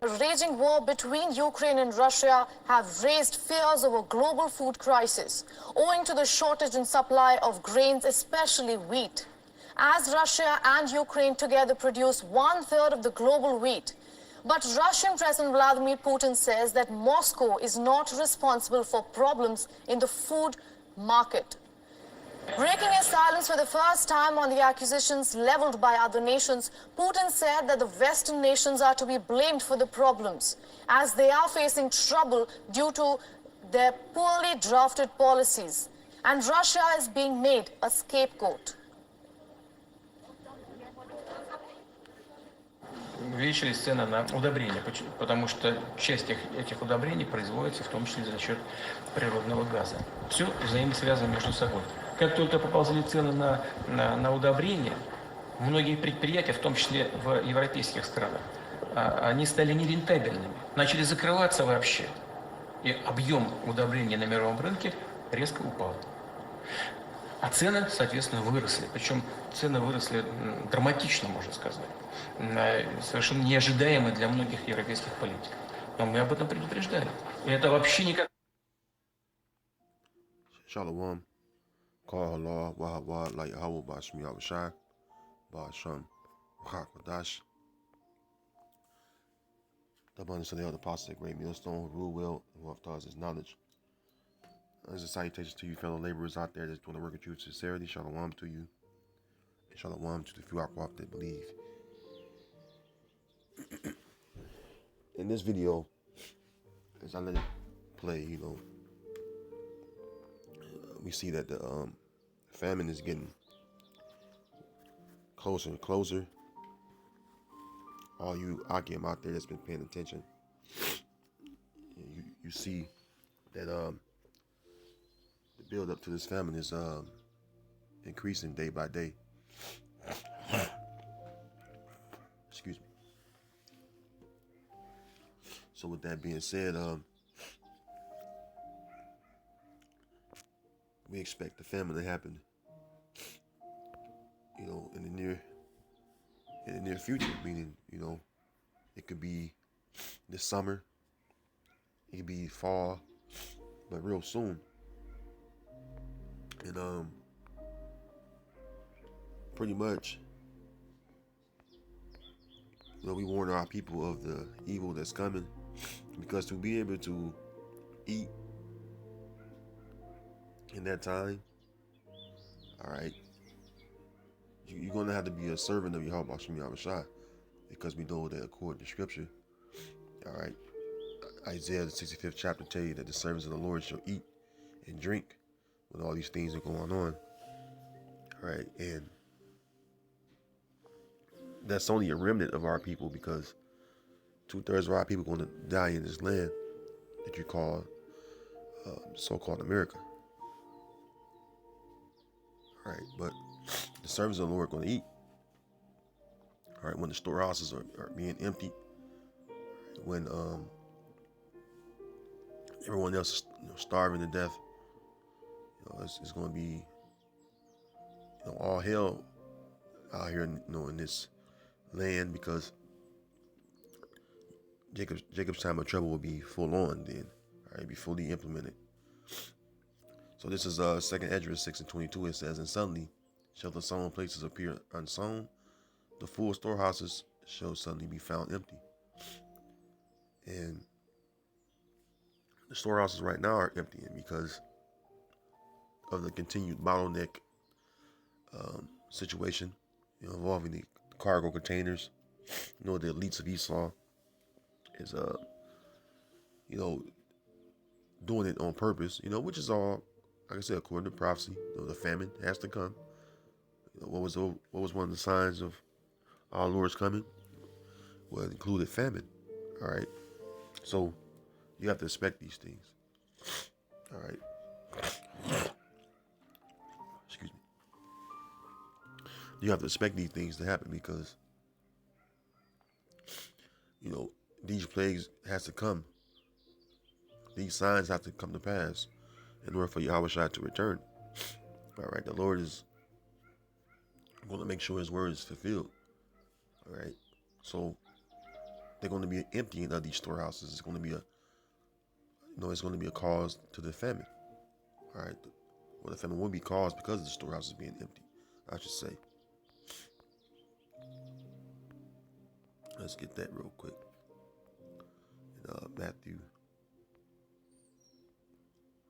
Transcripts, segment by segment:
The raging war between Ukraine and Russia have raised fears of a global food crisis, owing to the shortage in supply of grains, especially wheat. As Russia and Ukraine together produce one-third of the global wheat, but Russian President Vladimir Putin says that Moscow is not responsible for problems in the food market. Breaking his silence for the first time on the accusations leveled by other nations, Putin said that the Western nations are to be blamed for the problems, as they are facing trouble due to their poorly drafted policies, and Russia is being made a scapegoat. Увеличились цены на удобрения, потому что часть этих удобрений производится в том числе за счет природного газа. Все взаимосвязано между собой. Как только поползли цены на удобрения, многие предприятия, в том числе в европейских странах, они стали нерентабельными, начали закрываться вообще. И объем удобрений на мировом рынке резко упал. А цены, соответственно, выросли. Причем цены выросли драматично, можно сказать. Совершенно неожидаемо для многих европейских политиков. Но мы об этом предупреждали. И это вообще никак... Shalom. Call Allah, Wahawah, like Yahweh, Bashmi Abashai, Basham, Wahakwadash. The abundance of the other apostles, a great millstone, who rule well, and who have his knowledge. As a salutation to you, fellow laborers out there that's doing the work of truth and sincerity. Shalom to you. And shalom to the few Akwaf that believe. In this video, as I let it play, we see that the famine is getting closer and closer. All you Akim out there that's been paying attention, you see that the build up to this famine is increasing day by day. Excuse me. So with that being said, we expect the famine to happen, in the near future. Meaning, it could be this summer, it could be fall, but real soon. And pretty much, we warn our people of the evil that's coming, because to be able to eat in that time, all right, you're going to have to be a servant of Yahweh Bashmi Abashai, because we know that according to Scripture, all right, Isaiah the 65th chapter tell you that the servants of the Lord shall eat and drink when all these things are going on, all right, and that's only a remnant of our people, because 2/3 of our people are going to die in this land that you call so-called America. All right, but the servants of the Lord are going to eat. All right, when the storehouses are being emptied, when everyone else is starving to death, it's going to be all hell out here, in this land, because Jacob's time of trouble will be full on then. All right, be fully implemented. So this is 2nd Esdras 6:22. It says, "And suddenly shall the sown places appear unsown, the full storehouses shall suddenly be found empty." And the storehouses right now are emptying because of the continued bottleneck situation, involving the cargo containers. The elites of Esau is doing it on purpose, which is all, like I said, according to prophecy. The famine has to come. What was one of the signs of our Lord's coming? Well, it included famine. All right, so you have to expect these things. All right, excuse me. You have to expect these things to happen, because these plagues has to come. These signs have to come to pass in order for Yahweh Shai to return. All right, the Lord is going to make sure His word is fulfilled. All right, so they're going to be an emptying of these storehouses. It's going to be it's going to be a cause to the famine. All right. Well, the famine will be caused because of the storehouses being empty, I should say. Let's get that real quick. In Matthew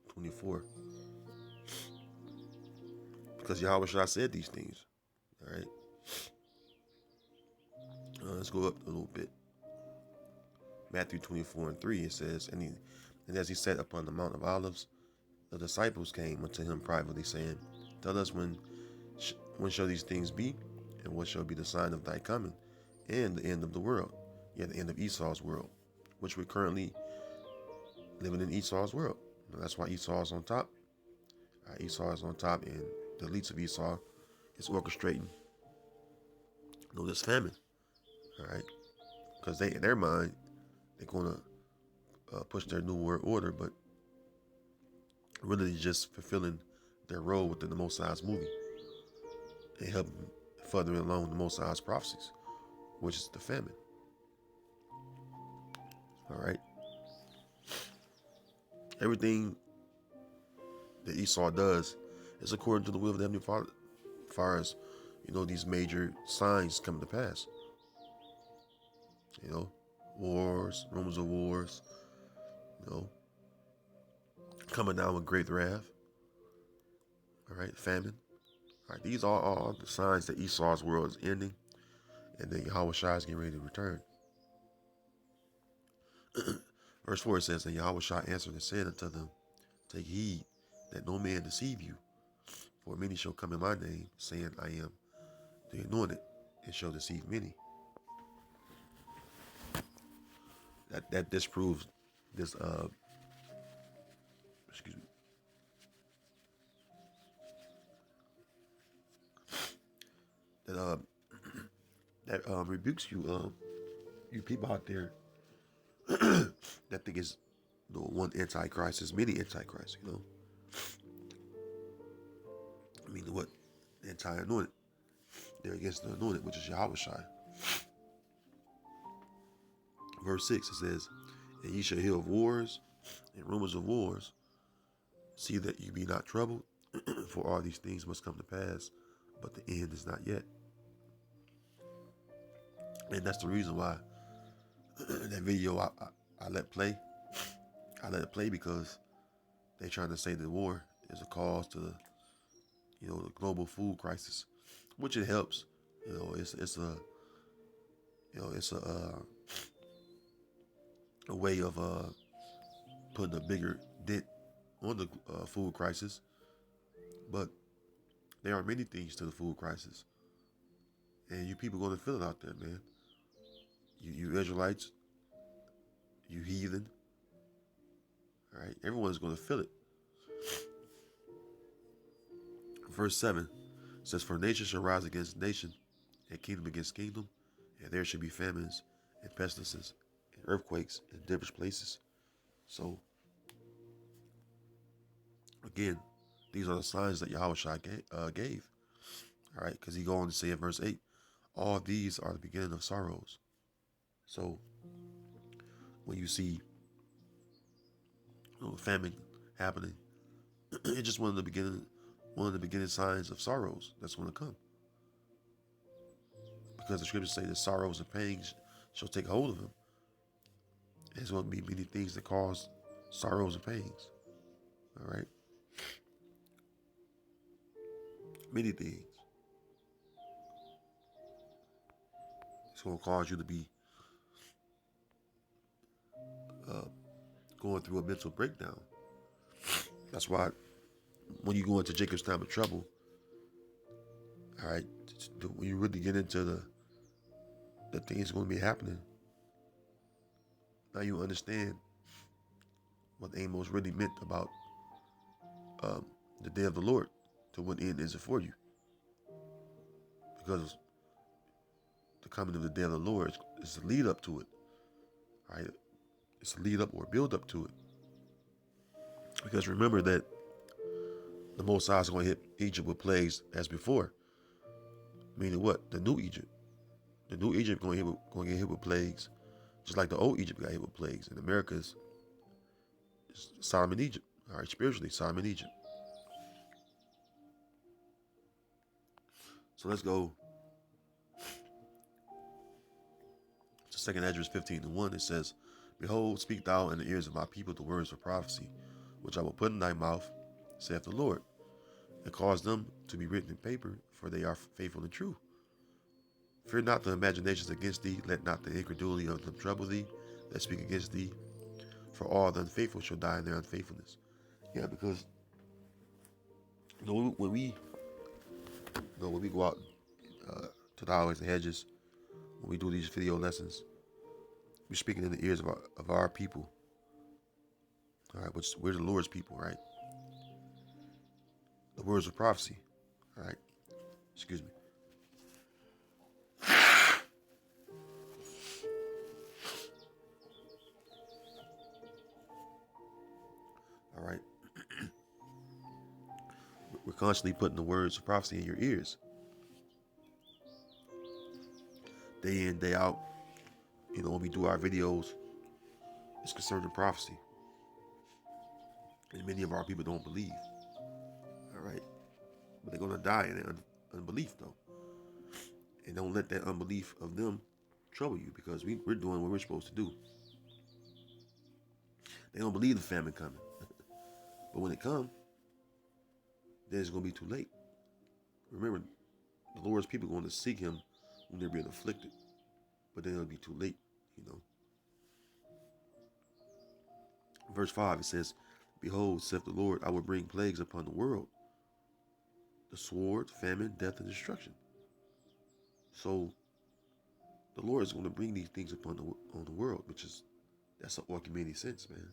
24. Because Yahweh said these things. All right. Let's go up a little bit. Matthew 24:3, it says, and as he sat upon the Mount of Olives, the disciples came unto him privately, saying, Tell us when shall these things be, and what shall be the sign of thy coming, and the end of the world, the end of Esau's world, which we're currently living in Esau's world. And that's why Esau is on top. Esau is on top, and the elites of Esau is orchestrating this famine. All right, because in their mind, they're going to push their new world order, but really just fulfilling their role within the Most High's movie and helping furthering along the Most High's prophecies, which is the famine. All right. Everything that Esau does is according to the will of the Heavenly Father, as far as these major signs come to pass. Wars, rumors of wars, coming down with great wrath. All right, famine. All right, these are all the signs that Esau's world is ending, and then Yahweh Shai is getting ready to return. Verse 4 says, And Yahweh Shai answered and said unto them, Take heed that no man deceive you, for many shall come in my name, saying, I am the anointed, and shall deceive many. That disproves this that rebukes you you people out there that think it's one antichrist is many antichrists. I mean, what? The anti-anointed. They're against the anointed, which is Yahweh Shai. Verse 6, it says, And ye shall hear of wars and rumors of wars. See that you be not troubled, for all these things must come to pass, but the end is not yet. And that's the reason why that video I let play. I let it play because they're trying to say that war is a cause to the global food crisis, which it helps. It's a way of putting a bigger dent on the food crisis. But there are many things to the food crisis, and you people going to feel it out there, man. You Israelites, you heathen. All right, everyone's going to feel it. Verse 7 says, For nation shall rise against nation, and kingdom against kingdom, and there shall be famines and pestilences and earthquakes in different places. So, again, these are the signs that Yahweh Shai gave. All right, because he go on to say in verse 8, all these are the beginning of sorrows. So, when you see famine happening, it's just one of the beginning signs of sorrows that's going to come. Because the scriptures say that sorrows and pains shall take hold of him. There's going to be many things that cause sorrows and pains. All right? Many things. It's going to cause you to be going through a mental breakdown. That's why when you go into Jacob's time of trouble, all right, when you really get into the things going to be happening, now you understand what Amos really meant about the day of the Lord. To what end is it for you? Because the coming of the day of the Lord is the lead up to it. All right? It's a lead up or build up to it. Because remember that the Most High is going to hit Egypt with plagues as before. Meaning what? The new Egypt. The new Egypt going to get hit with plagues Just like the old Egypt got hit with plagues. In America's Sodom and Egypt. All right, spiritually, Sodom and Egypt. So let's go to 2 Esdras 15:1. It says, Behold, speak thou in the ears of my people the words of prophecy, which I will put in thy mouth, saith the Lord, and cause them to be written in paper, for they are faithful and true. Fear not the imaginations against thee, let not the incredulity of them trouble thee that speak against thee, for all the unfaithful shall die in their unfaithfulness. Yeah, because when we go out to the highways and hedges, when we do these video lessons, we're speaking in the ears of our people. All right, which we're the Lord's people, right? The words of prophecy. All right. Excuse me. All right. We're constantly putting the words of prophecy in your ears. Day in, day out. When we do our videos, it's concerning prophecy. And many of our people don't believe. All right. But they're going to die in their unbelief, though. And don't let that unbelief of them trouble you, because we're doing what we're supposed to do. They don't believe the famine coming. But when it comes, then it's going to be too late. Remember, the Lord's people are going to seek him when they're being afflicted. But then it'll be too late, Verse 5, it says, Behold, saith the Lord, I will bring plagues upon the world, the sword, famine, death, and destruction. So the Lord is going to bring these things upon the world, that's an Archimedes sense, man.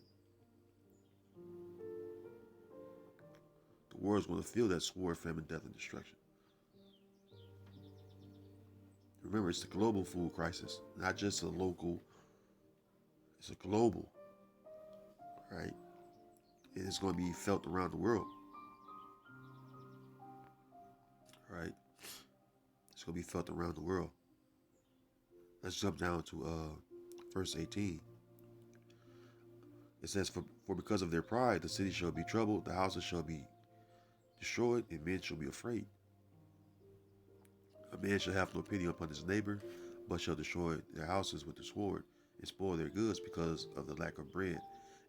The world is going to feel that sword, famine, death, and destruction. Remember, it's a global food crisis, not just a local. It's a global, right? And it's going to be felt around the world, right? It's going to be felt around the world. Let's jump down to verse 18. It says, For because of their pride, the city shall be troubled, the houses shall be destroyed, and men shall be afraid. A man shall have no pity upon his neighbor, but shall destroy their houses with the sword, and spoil their goods because of the lack of bread,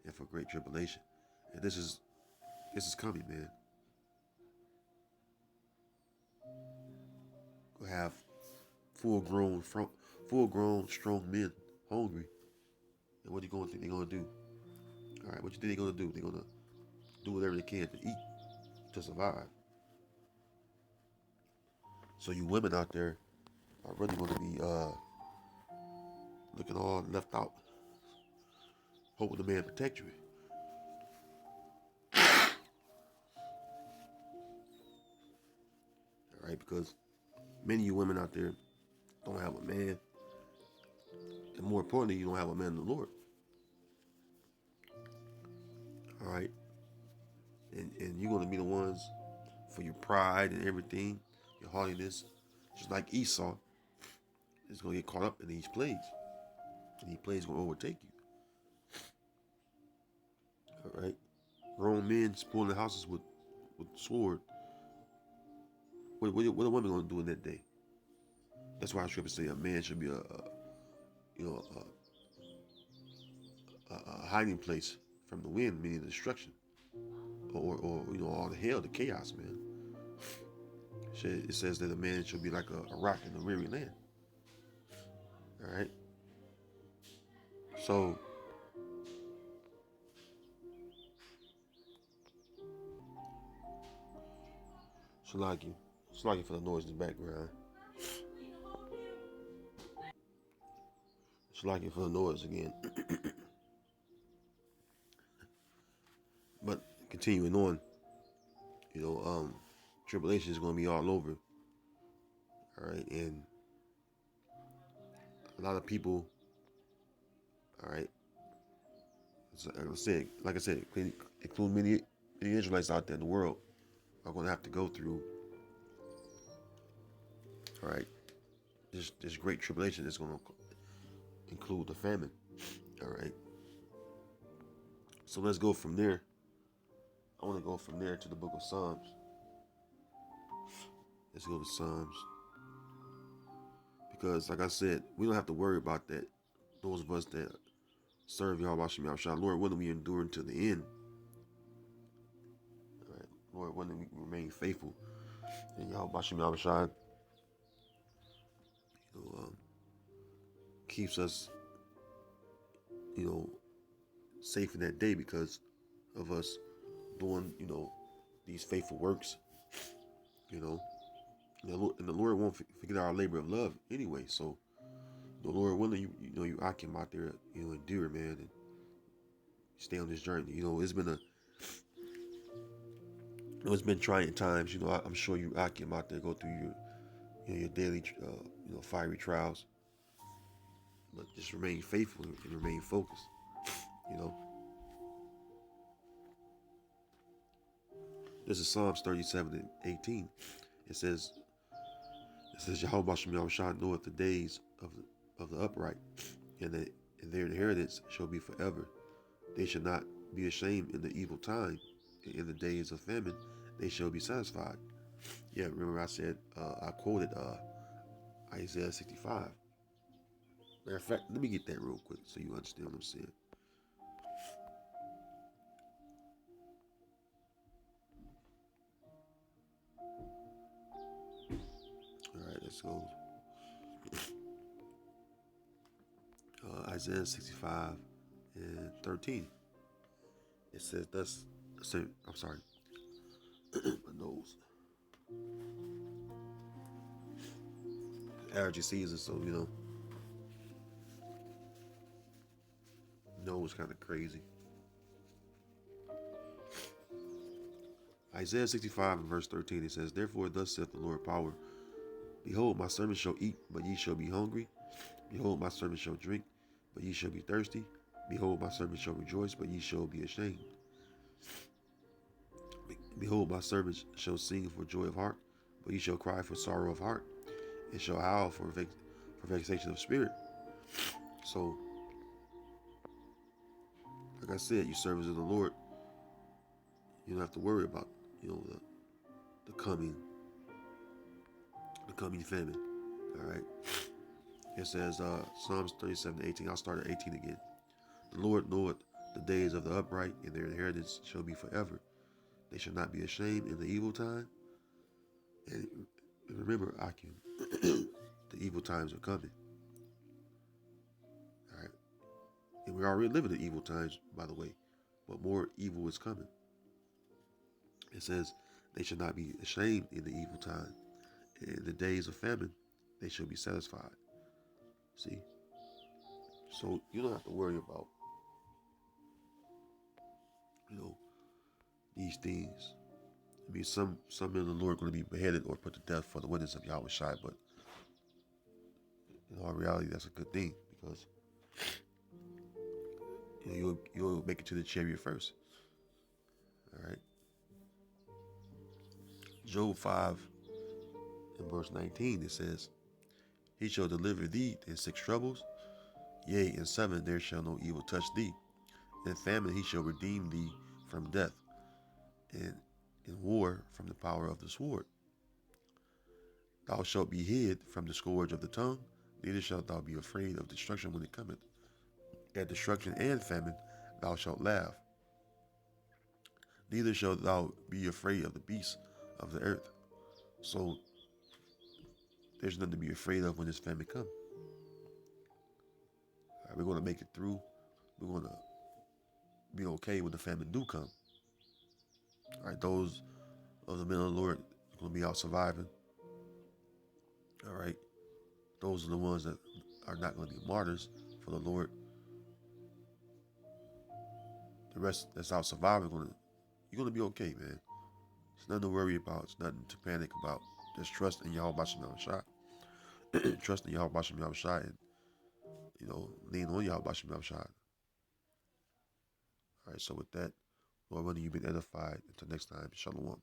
and for great tribulation. And this is coming, man. We'll have full-grown, strong men hungry. And what do you going to think they're going to do? All right, what you think they're going to do? They're going to do whatever they can to eat, to survive. So you women out there are really going to be looking all left out, hoping the man protect you. All right, because many of you women out there don't have a man, and more importantly, you don't have a man in the Lord. All right, and you're going to be the ones for your pride and everything, your haughtiness, just like Esau is going to get caught up in these plagues, and these plagues going to overtake you. All right, grown men spoiling houses with sword. What are women going to do in that day? That's why scriptures say a man should be a hiding place from the wind, meaning destruction, or all the hell, the chaos, man. It says that a man should be like a rock in a weary land. All right. So Salaki for the noise in the background. Salaki for the noise again. But continuing on, tribulation is going to be all over. All right, and a lot of people, all right, like I said, including many Israelites out there in the world, are going to have to go through, all right, this great tribulation that's going to include the famine. All right. So let's go from there. I want to go from there to the book of Psalms. Let's go to Psalms. Because, like I said, we don't have to worry about that. Those of us that serve Yahweh Shem Yahushua, Lord willing, we endure until the end. All right. Lord willing, we remain faithful. And Yahweh Shem Yahushua, keeps us, safe in that day because of us doing, these faithful works, you know. And the Lord won't forget our labor of love anyway. So the Lord willing, you Akim out there, endure, man, and stay on this journey. It's been trying times. I'm sure you Akim out there go through your daily, fiery trials, but just remain faithful and remain focused. This is Psalms 37:18. It says, Yahweh Shem Yahushua knoweth the days of the upright, and their inheritance shall be forever. They shall not be ashamed in the evil time, and in the days of famine they shall be satisfied. Yeah, remember I said, I quoted Isaiah 65. Matter of fact, let me get that real quick so you understand what I'm saying. All right, let's go. Isaiah 65:13. It says, I'm sorry, my nose. Allergy season, so, nose kind of crazy. Isaiah 65:13, it says, Therefore thus saith the Lord power, Behold, my servant shall eat, but ye shall be hungry. Behold, my servant shall drink, but ye shall be thirsty. Behold, my servant shall rejoice, but ye shall be ashamed. Behold, my servant shall sing for joy of heart, but ye shall cry for sorrow of heart, and shall howl for vexation of spirit. So, like I said, you servants of the Lord, you don't have to worry about, the coming famine. All right. It says, Psalms 37:18. I'll start at 18 again. The Lord knoweth the days of the upright, and their inheritance shall be forever. They shall not be ashamed in the evil time. And remember, Akim, the evil times are coming. All right. And we're already living in evil times, by the way, but more evil is coming. It says, they shall not be ashamed in the evil time. In the days of famine, they shall be satisfied. See? So you don't have to worry about, these things. I mean, some men of the Lord are going to be beheaded or put to death for the witness of Yahweh Shai, but in all reality, that's a good thing because you'll make it to the chariot first. All right. Job 5 and verse 19, it says, He shall deliver thee in 6 troubles, yea, in 7 there shall no evil touch thee. In famine he shall redeem thee from death, and in war from the power of the sword. Thou shalt be hid from the scourge of the tongue, neither shalt thou be afraid of destruction when it cometh. At destruction and famine thou shalt laugh. Neither shalt thou be afraid of the beasts of the earth. So there's nothing to be afraid of when this famine comes. We're going to make it through. We're going to be okay when the famine do come. All right, those of the men of the Lord are going to be out surviving. All right, those are the ones that are not going to be martyrs for the Lord. The rest that's out surviving, you're going to be okay, man. It's nothing to worry about. It's nothing to panic about. Just trust in Yahweh Shem Yahushua. Trust in Yahweh Shem Yahushua and, lean on Yahweh Shem Yahushua. All right, so with that, Lord willing, you've been edified. Until next time, Shalom.